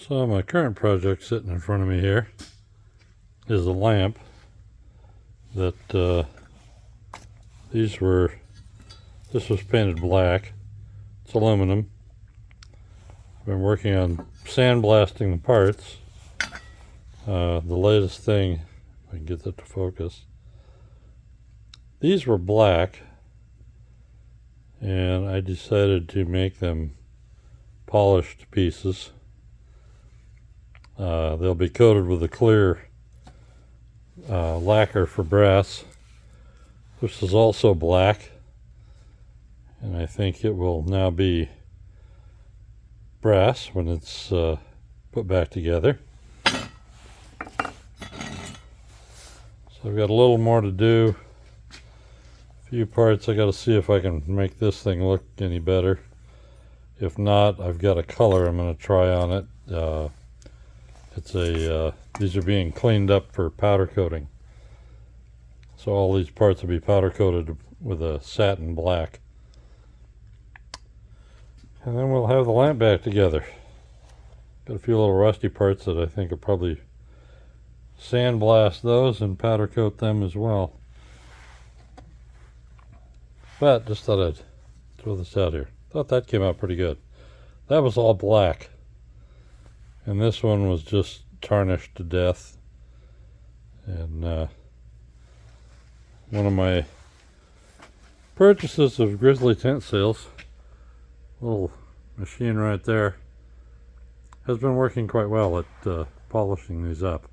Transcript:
So my current project sitting in front of me here is a lamp that this was painted black. It's aluminum. I've been working on sandblasting the parts. The latest thing, if I can get that to focus, these were black and I decided to make them polished pieces. They'll be coated with a clear lacquer for brass. This is also black, and I think it will now be brass when it's put back together. So I've got a little more to do. A few parts I got to see if I can make this thing look any better. If not, I've got a color I'm going to try on it. These are being cleaned up for powder coating. So all these parts will be powder coated with a satin black. And then we'll have the lamp back together. Got a few little rusty parts that I think will probably sandblast those and powder coat them as well. But just thought I'd throw this out here. Thought that came out pretty good. That was all black. And this one was just tarnished to death. And one of my purchases of Grizzly Tent Sales, little machine right there, has been working quite well at polishing these up.